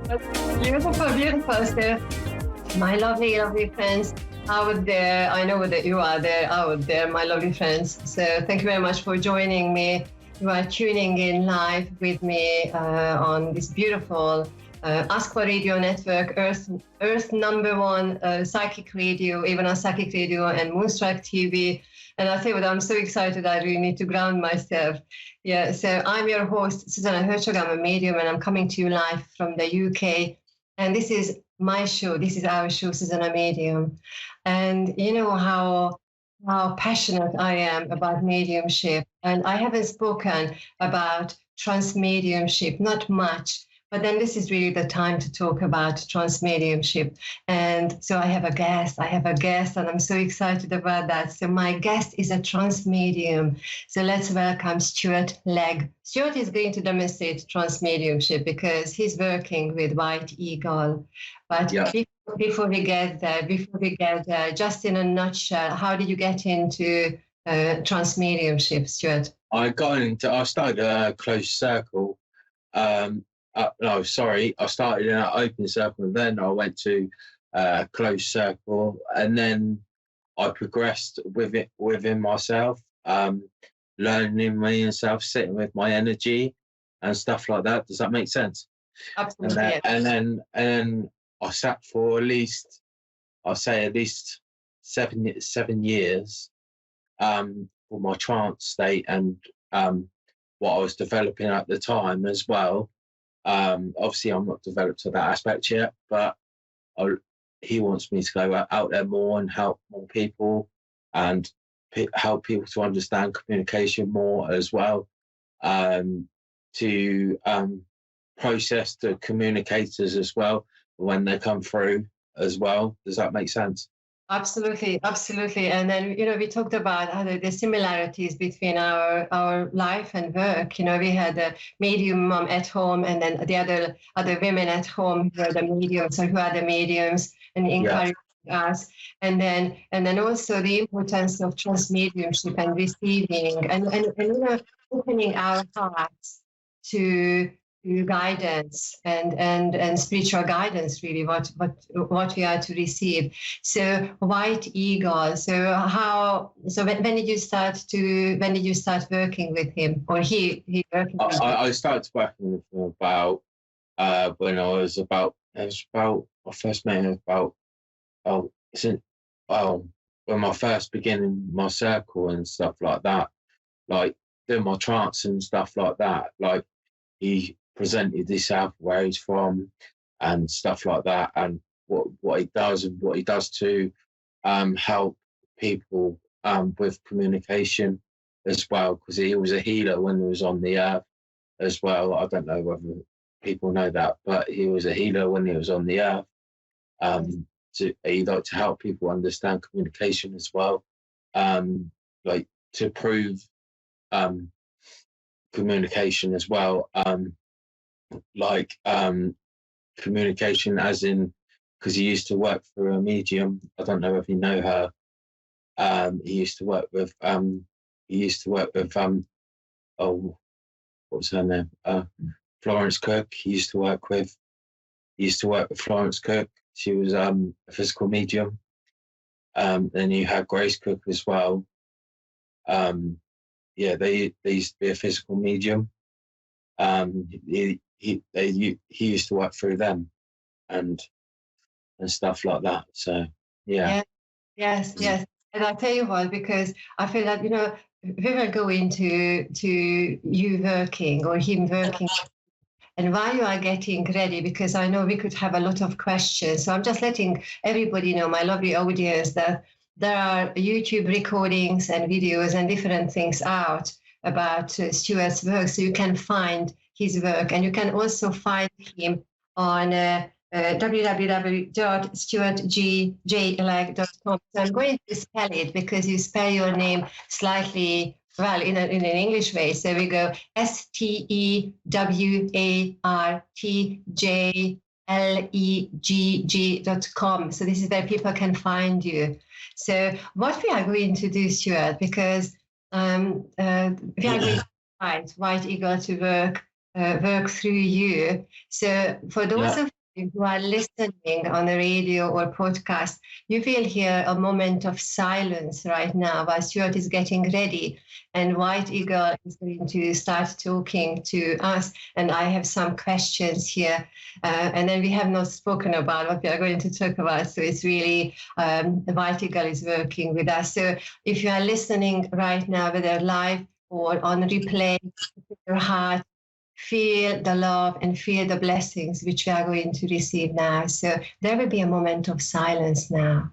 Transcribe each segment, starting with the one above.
Beautiful, beautiful. So, my lovely, lovely friends out there, I know that you are there, out there, my lovely friends. So, thank you very much for joining me. You are tuning in live with me on this beautiful Askwa Radio Network, Earth number one psychic radio, even on psychic radio and Moonstruck TV. And I tell you what, I'm so excited. I really need to ground myself. Yeah, so I'm your host, Zsuzsanna Hörcsög. I'm a medium, and I'm coming to you live from the UK. And this is my show. This is our show, Zsuzsanna Medium. And you know how passionate I am about mediumship. And I haven't spoken about trance mediumship, not much. But then this is really the time to talk about trance mediumship. And so I have a guest, and I'm so excited about that. So my guest is a trance medium. So let's welcome Stuart Legg. Stuart is going to demonstrate trance mediumship because he's working with White Eagle. But before we get there, just in a nutshell, how did you get into trance mediumship, Stuart? I started a closed circle. I started in an open circle, and then I went to a closed circle, and then I progressed within myself, learning me and self, sitting with my energy and stuff like that. Does that make sense? Absolutely. And then I sat for at least 7 years for my trance state and what I was developing at the time as well. Obviously, I'm not developed to that aspect yet, but he wants me to go out there more and help more people and help people to understand communication more as well, to process the communicators as well when they come through as well. Does that make sense? Absolutely. And then, we talked about the similarities between our life and work. We had a medium mom at home, and then the other women at home who are the mediums, or who are the mediums, and encouraging us. And then also the importance of trance mediumship and receiving and opening our hearts to guidance and spiritual guidance, really, what we are to receive. So White Eagle. So when did you start working with him, or he working with him? I started working with him about when I first met him when I first beginning my circle and stuff like that, like doing my trance and stuff like that. Like he presented himself, where he's from and stuff like that, and what he does and what he does to help people with communication as well, because he was a healer when he was on the earth as well. I don't know whether people know that, but he was a healer when he was on the earth. He liked to help people understand communication as well, like to prove communication as well, communication as in, because he used to work for a medium. I don't know if you know her. He used to work with what was her name? Florence Cook. He used to work with Florence Cook. She was a physical medium. Then you had Grace Cook as well. They used to be a physical medium. He used to work through them and stuff like that. So Yes. And I'll tell you what, because I feel that we will go into you working or him working. And while you are getting ready, because I know we could have a lot of questions, so I'm just letting everybody know, my lovely audience, that there are YouTube recordings and videos and different things out about Stuart's work, so you can find his work, and you can also find him on www.stuartglegg.com. So I'm going to spell it because you spell your name slightly well in an English way. So we go STEWARTJLEGG.com. So this is where people can find you. So what we are going to do, Stuart, because we are going to invite White Eagle to work through you. So for those of you who are listening on the radio or podcast, you will hear a moment of silence right now while Stuart is getting ready and White Eagle is going to start talking to us. And I have some questions here. And then we have not spoken about what we are going to talk about. So it's really, the White Eagle is working with us. So if you are listening right now, whether live or on replay, your heart, feel the love and feel the blessings which we are going to receive now. So there will be a moment of silence now.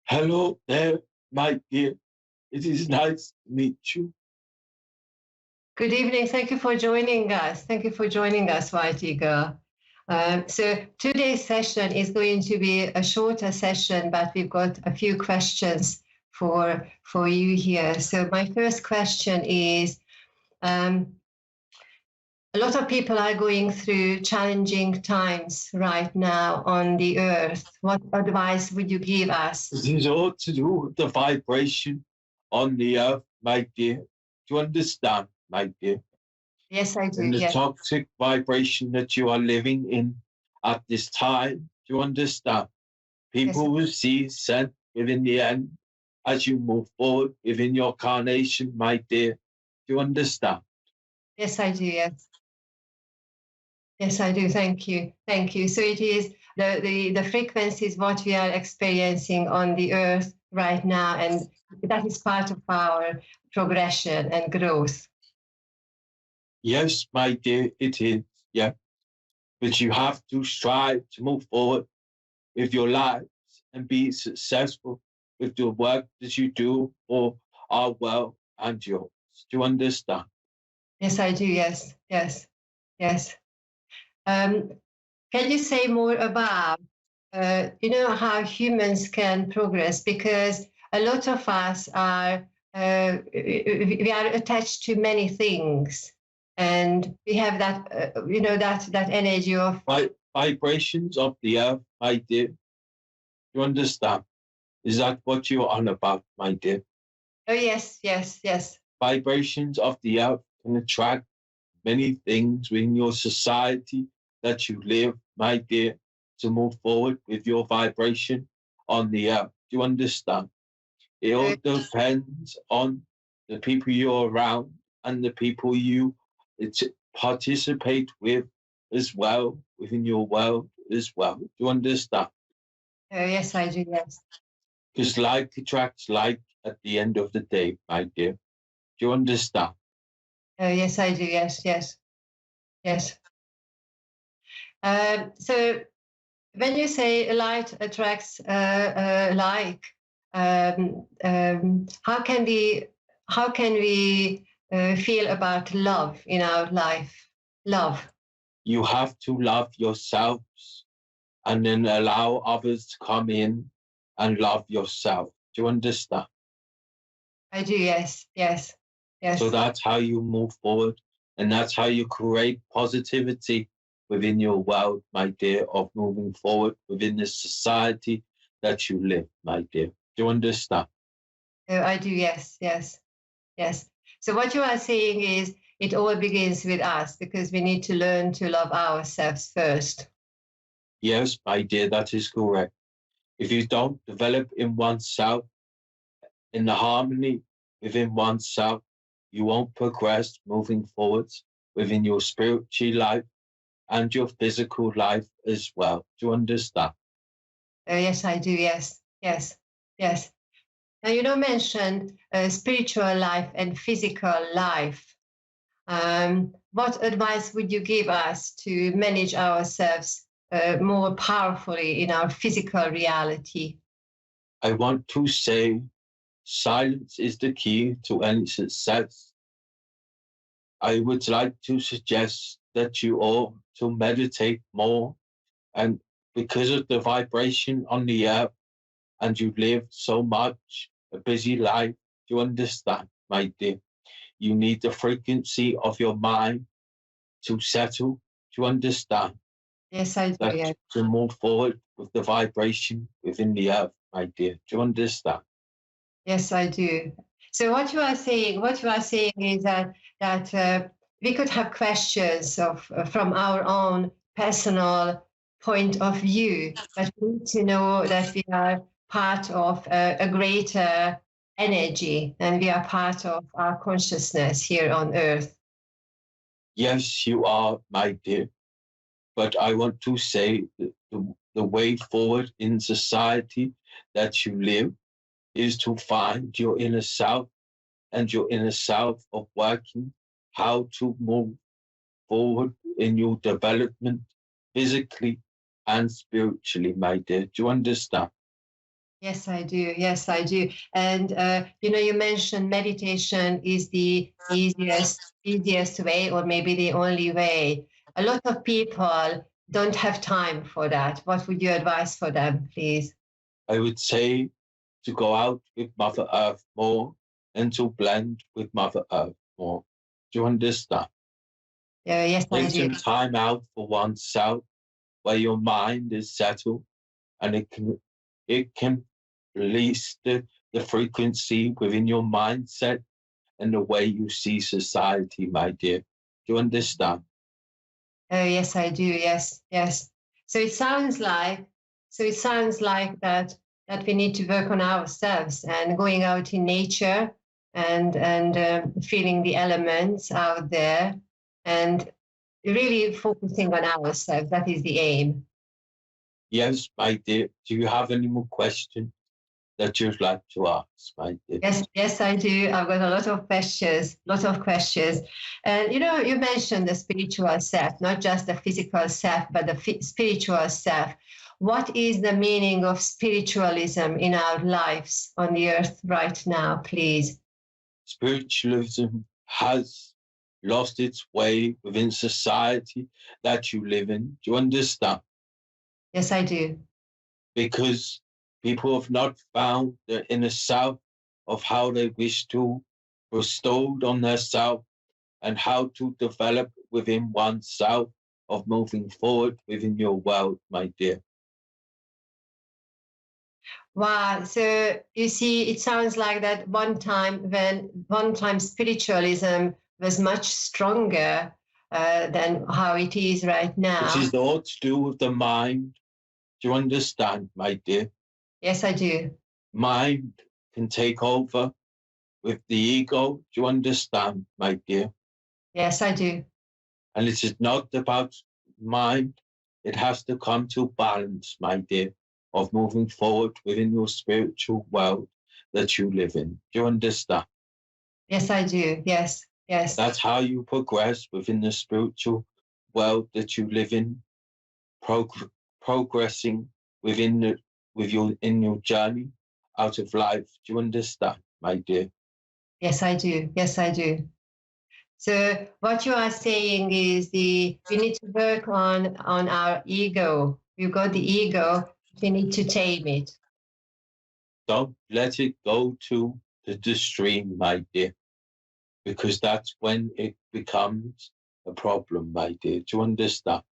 Hello there, my dear. It is nice to meet you. Good evening. Thank you for joining us. Thank you for joining us, White Eagle. So today's session is going to be a shorter session, but we've got a few questions for you here. So my first question is, a lot of people are going through challenging times right now on the earth. What advice would you give us? It is all to do with the vibration on the earth, my dear. Do you understand, my dear? Yes, I do. And the Yes. toxic vibration that you are living in at this time. Do you understand? People will see scent within the end as you move forward within your carnation, my dear. Do you understand? Yes, I do. Yes. Yes, I do. Thank you. Thank you. So it is the frequencies what we are experiencing on the earth right now, and that is part of our progression and growth. Yes, my dear, it is. Yeah. But you have to strive to move forward with your lives and be successful with the work that you do for our world and yours. Do you understand? Yes, I do. Yes, yes, yes. Can you say more about, how humans can progress? Because a lot of us are, we are attached to many things, and we have that, that energy of. Vibrations of the earth, my dear. You understand? Is that what you're on about, my dear? Oh yes, yes, yes. Vibrations of the earth can attract many things within your society that you live, my dear, to move forward with your vibration on the earth. Do you understand? It all depends on the people you're around and the people you participate with as well within your world as well. Do you understand? Oh yes, I do. Yes. Because like attracts like at the end of the day, my dear. Do you understand? Oh yes, I do. Yes, yes, yes. So when you say light attracts like, how can we feel about love in our life? Love. You have to love yourselves and then allow others to come in and love yourself. Do you understand? I do. Yes. Yes. Yes. So that's how you move forward, and that's how you create positivity within your world, my dear, of moving forward within the society that you live, my dear. Do you understand? I do. Yes. Yes. Yes. So what you are saying is it all begins with us because we need to learn to love ourselves first. Yes, my dear, that is correct. If you don't develop in oneself, in the harmony within oneself, you won't progress moving forwards within your spiritual life and your physical life as well. Do you understand? Yes, I do. Yes. Yes. Yes. Now, you mentioned spiritual life and physical life. What advice would you give us to manage ourselves more powerfully in our physical reality? I want to say silence is the key to any success. I would like to suggest that you all to meditate more, and because of the vibration on the earth and you live so much a busy life, you understand, my dear, you need the frequency of your mind to settle. Do Do you understand? Yes, I do. That Yes. to move forward with the vibration within the earth, my dear. Do you understand? Yes, I do. So what you are saying is that we could have questions of from our own personal point of view, but we need to know that we are part of a greater energy and we are part of our consciousness here on Earth. Yes, you are, my dear. But I want to say that the way forward in society that you live is to find your inner self and your inner self of working, how to move forward in your development physically and spiritually, my dear. Do you understand? Yes, I do. Yes, I do. And you mentioned meditation is the easiest way, or maybe the only way. A lot of people don't have time for that. What would you advise for them, please? I would say to go out with Mother Earth more and to blend with Mother Earth more. Do you understand? Yes, I Take do. some time out for oneself where your mind is settled and it can release the frequency within your mindset and the way you see society, my dear. Do you understand? Yes, I do. Yes, yes. So it sounds like that we need to work on ourselves and going out in nature and feeling the elements out there and really focusing on ourselves. That is the aim. Yes, my dear. Do you have any more questions that you'd like to ask, my dear? Yes, yes, I do. I've got a lot of questions. And you mentioned the spiritual self, not just the physical self, but the spiritual self. What is the meaning of spiritualism in our lives on the earth right now, please? Spiritualism has lost its way within society that you live in. Do you understand? Yes, I do. Because people have not found the inner self of how they wish to bestow on their self and how to develop within oneself of moving forward within your world, my dear. Wow. So you see, it sounds like that one time spiritualism was much stronger than how it is right It now. is all to do with the mind. Do you understand, my dear? Yes, I do. Mind can take over with the ego. Do you understand, my dear? Yes, I do. And it is not about mind. It has to come to balance, my dear, of moving forward within your spiritual world that you live in. Do you understand? Yes, I do. Yes, yes. That's how you progress within the spiritual world that you live in, progressing in your journey out of life. Do you understand, my dear? Yes, I do. Yes, I do. So what you are saying is we need to work on our ego. We've got the ego. We need to tame it. Don't let it go to the stream, my dear, because that's when it becomes a problem, my dear. Do you understand?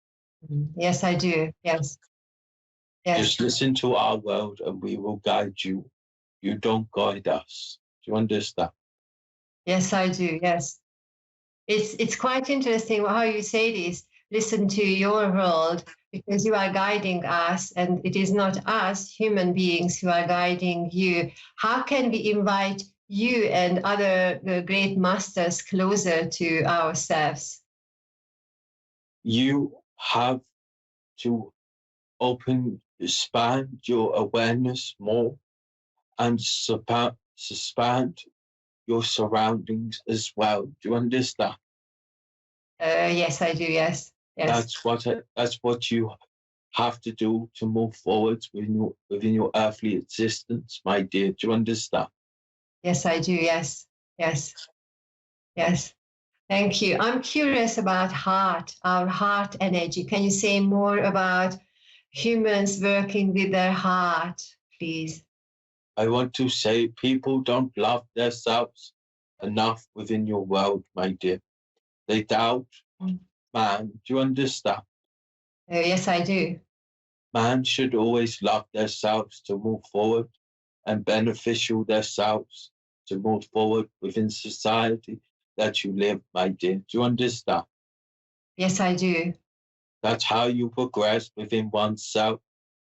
Yes, I do. Yes, yes, Just listen to our world and we will guide you. You don't guide us. Do you understand? yes, I do. Yes. It's quite interesting how you say this. Listen to your world because you are guiding us, and it is not us human beings who are guiding you. How can we invite you and other great masters closer to ourselves? You have to expand your awareness more and suspend your surroundings as well. Do you understand? Yes, I do. Yes, yes, That's what you have to do to move forward within your earthly existence, my dear. Do you understand? yes, I do. Yes, yes, yes. Thank you. I'm curious about our heart energy. Can you say more about humans working with their heart, please? I want to say people don't love themselves enough within your world, my dear. They doubt Mm. man. Do you understand? Yes, I do. Man should always love themselves to move forward and beneficial themselves to move forward within society that you live, my dear. Do you understand? Yes, I do. That's how you progress within oneself.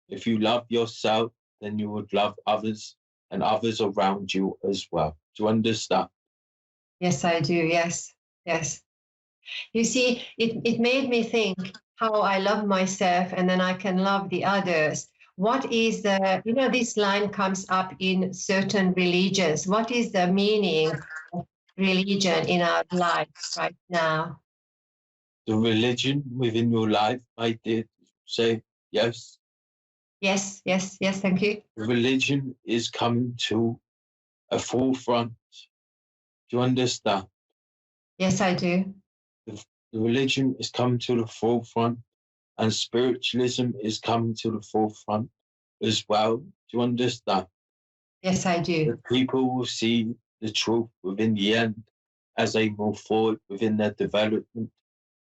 If you love yourself, then you would love others and others around you as well. Do you understand? Yes, I do. Yes, yes. You see, it made me think how I love myself and then I can love the others. What is the, this line comes up in certain religions. What is the meaning of religion in our life right now? The religion within your life, my dear, say yes. Yes, yes, yes, thank you. Religion is coming to a forefront. Do you understand? Yes, I do. The religion is coming to the forefront and spiritualism is coming to the forefront as well. Do you understand? Yes, I do. That people will see the truth within the end as they move forward within their development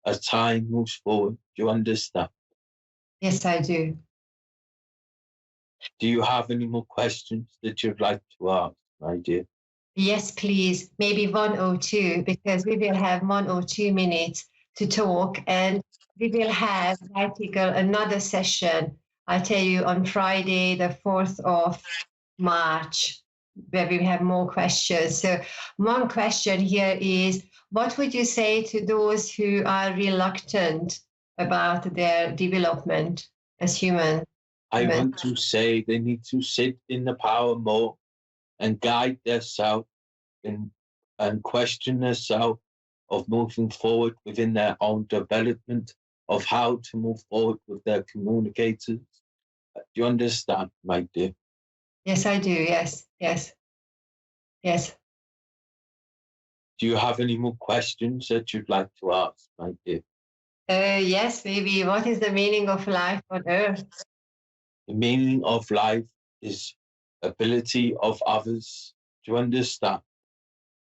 as time moves forward. Do you understand? Yes, I do. Do you have any more questions that you'd like to ask, my dear? Yes, please. Maybe one or two, because we will have 1 or 2 minutes to talk, and we will have, I think, another session. I tell you on Friday, the 4th of March, where we have more questions. So, one question here is, what would you say to those who are reluctant about their development as human? I want to say they need to sit in the power more and guide themselves and question themselves of moving forward within their own development of how to move forward with their communicators. Do you understand, my dear? Yes, I do. Yes, yes, yes. Do you have any more questions that you'd like to ask, my dear? Yes, maybe. What is the meaning of life on earth? The meaning of life is ability of others to understand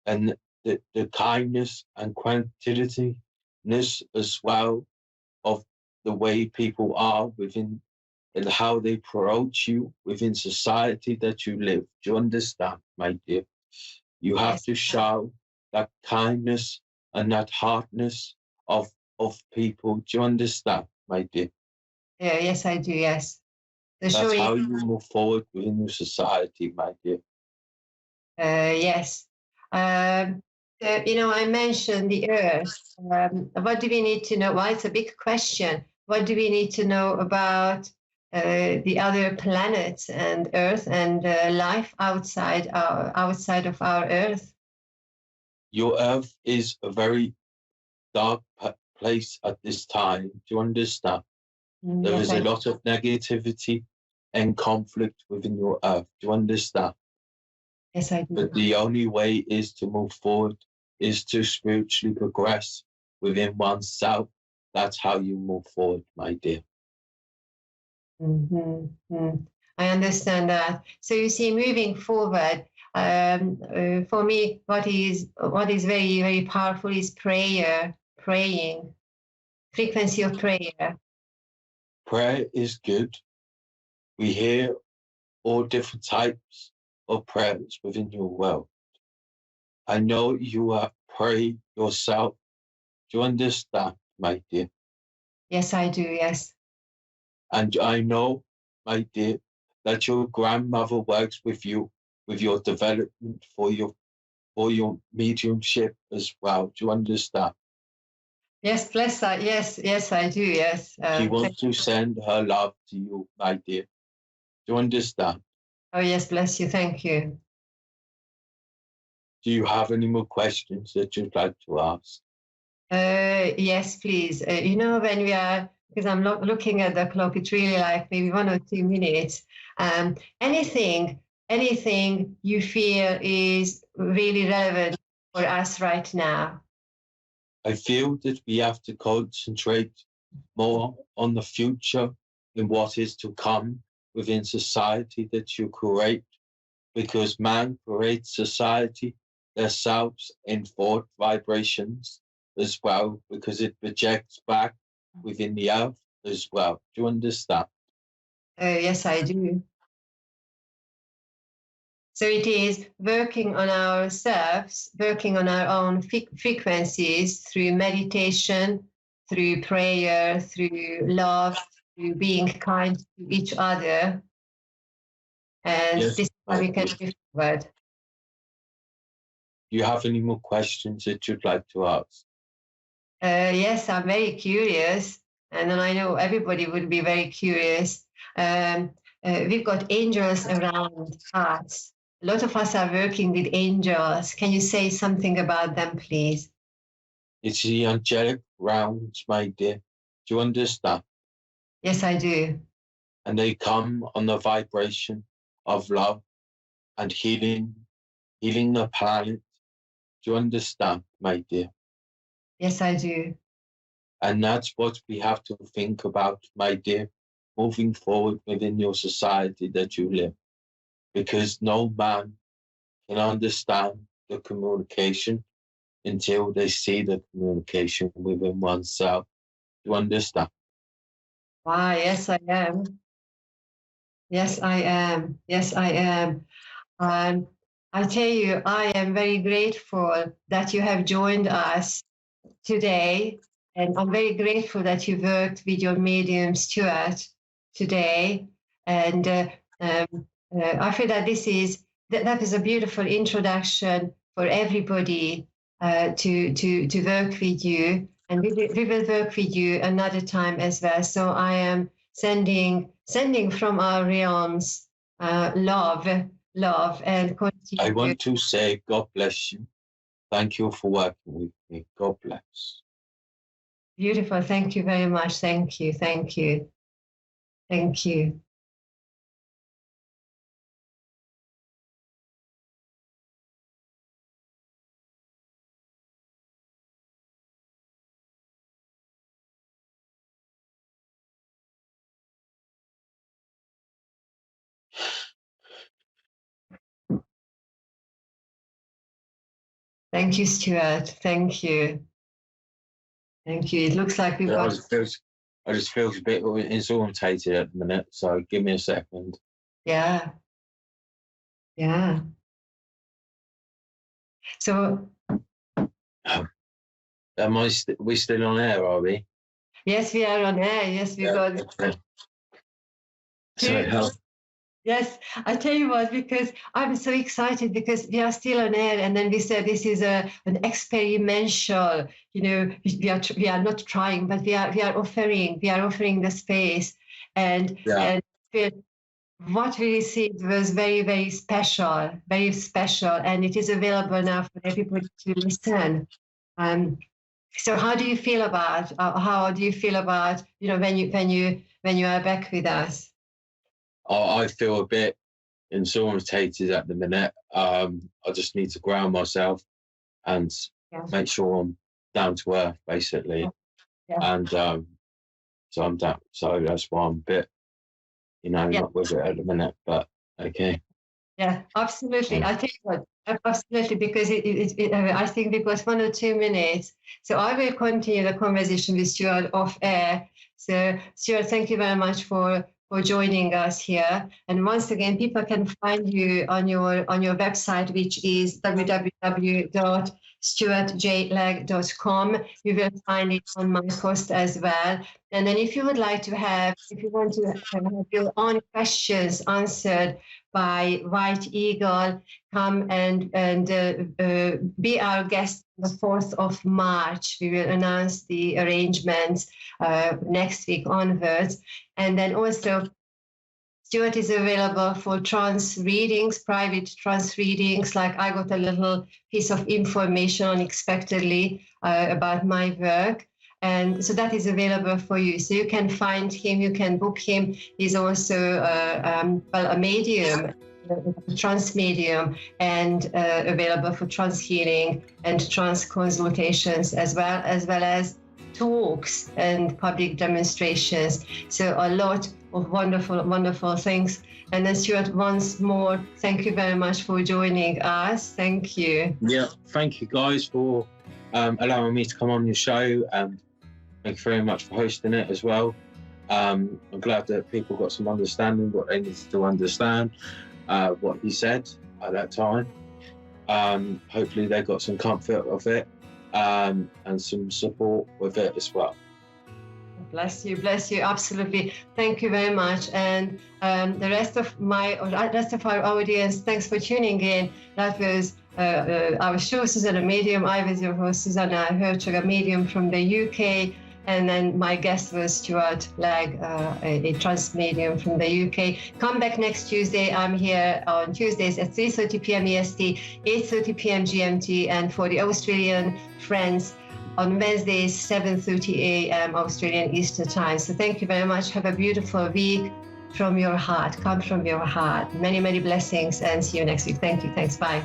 and the kindness and quantitiness as well of the way people are within and how they approach you within society that you live. Do you understand, my dear? You have Yes, to show that kindness and that hardness of people. Do you understand, my dear? yes, I do. Yes, the That's showing. how you move forward within your society, my dear. Yes. I mentioned the earth. What do we need to know? Well, it's a big question. What do we need to know about the other planets and Earth and life outside of our Earth? Your earth is a very dark place at this time. Do you understand? There Yes, is a I lot of negativity and conflict within your earth. Do you understand? yes I do. But the only way is to move forward, is to spiritually progress within oneself. That's how you move forward, my dear. I understand that. So you see, moving forward, for me, what is very very powerful is praying, frequency of prayer. Prayer is good. We hear all different types of prayers within your world. I know you have prayed yourself. Do you understand, my dear? Yes, I do. Yes, And I know, my dear, that your grandmother works with you with your development for your mediumship as well. Do you understand? yes, bless that. Yes, yes, I do. Yes. She wants to send her love to you, my dear. Do you understand? Oh, yes, bless you. Thank you. Do you have any more questions that you'd like to ask? Yes, please. When we are, because I'm looking at the clock, it's really like maybe 1 or 2 minutes. Um, anything, anything you feel is really relevant for us right now? I feel that we have to concentrate more on the future and what is to come within society that you create, because man creates society themselves in thought vibrations as well, because it projects back within the earth as well. Do you understand? Yes, I do. So it is working on ourselves, working on our own frequencies through meditation, through prayer, through love, through being kind to each other. And Yes, this is how we can move forward. Do you have any more questions that you'd like to ask? Yes, I'm very curious, and then I know everybody would be very curious. We've got angels around us. A lot of us are working with angels. Can you say something about them, please? It's the angelic realms, my dear. Do you understand? Yes, I do. And they come on the vibration of love and healing the planet. Do you understand, my dear? Yes, I do. And that's what we have to think about, my dear, moving forward within your society that you live. Because no man can understand the communication until they see the communication within oneself. Do you understand? Wow, yes, I am. Yes, I am. Yes, I am. I tell you, I am very grateful that you have joined us today. And I'm very grateful that you worked with your medium, Stuart, today. And I feel that that is a beautiful introduction for everybody to work with you. And we will work with you another time as well. So I am sending from our realms love, and continue. I want to say God bless you. Thank you for working with me. God bless. Beautiful. Thank you very much. Thank you. Thank you. Thank you. Thank you, Stuart. Thank you. Thank you. It looks like we've got... I just feel a bit disorientated at the minute, so give me a second. Yeah. Yeah. So... we still on air, are we? Yes, we are on air. Yes, we got... Okay. Sorry, Yes, I tell you what, because I'm so excited because we are still on air, and then we said this is an experimental. We are not trying, but we are offering the space, and what we received was very, very special, and it is available now for everybody to listen. So how do you feel about when you are back with us? I feel a bit disorientated at the minute. I just need to ground myself and make sure I'm down to earth, basically. Yeah. And so I'm down. So that's why I'm a bit, not with it at the minute. But okay. Yeah, absolutely. I think absolutely, because I think we've got 1 or 2 minutes. So I will continue the conversation with Stuart off air. So Stuart, thank you very much for joining us here. And once again, people can find you on your website, which is www.stuartjleg.com. You will find it on my post as well. And then if you want to have your own questions answered by White Eagle, come and be our guest on the 4th of March. We will announce the arrangements next week onwards. And then also, Stuart is available for trance readings, private trance readings. Like I got a little piece of information unexpectedly about my work. And so that is available for you. So you can find him, you can book him. He's also a medium, a trance medium, and available for trance healing and trance consultations, as well as talks and public demonstrations. So a lot of wonderful things. And then Stuart, once more, thank you very much for joining us. Thank you. Yeah, thank you guys for allowing me to come on your show. Thank you very much for hosting it as well. I'm glad that people got some understanding what they needed to understand, what he said at that time. Hopefully they got some comfort of it, and some support with it as well. Bless you, absolutely. Thank you very much. And the rest of our audience, thanks for tuning in. That was our show, Zsuzsanna Medium. I was your host, Zsuzsanna Hörcsög, a medium from the UK. And then my guest was Stuart Legg, a trans medium from the UK. Come back next Tuesday. I'm here on Tuesdays at 3:30 p.m. EST, 8:30 p.m. GMT, and for the Australian friends, on Wednesdays, 7:30 a.m. Australian Eastern Time. So thank you very much. Have a beautiful week from your heart. Come from your heart. Many, many blessings, and see you next week. Thank you. Thanks. Bye.